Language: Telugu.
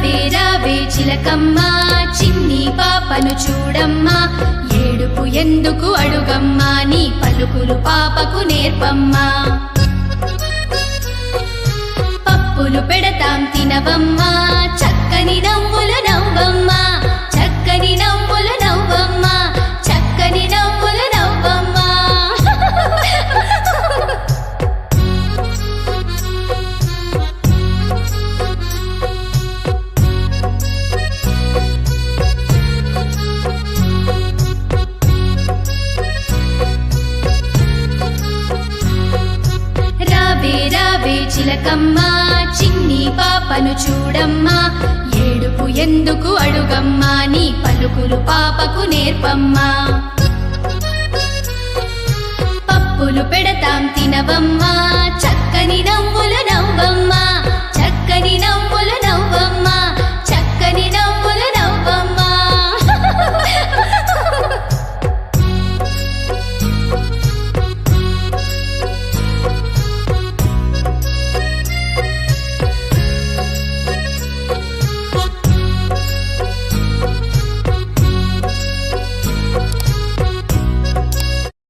రావే రావే చిలకమ్మా చిన్ని పాపను చూడమ్మా ఏడుపు ఎందుకు అడుగమ్మా నీ పలుకులు పాపకు నేర్పమ్మా పప్పులు పెడతాం తినవమ్మా చక్కని నవ్వులు నవ్వమ్మా చక్కని నవ్వులు నవ్వమ్మా చక్కని నవ్వులు నవ్వమ్మా రావే రావే చిలకమ్మా చిన్ని పాపను చూడమ్మా ఏడుపు ఎందుకు అడుగమ్మా నీ పలుకులు పాపకు నేర్పమ్మా పప్పులు పెడతాం తినవమ్మా చక్కని నవ్వులు నవ్వమ్మా చక్కని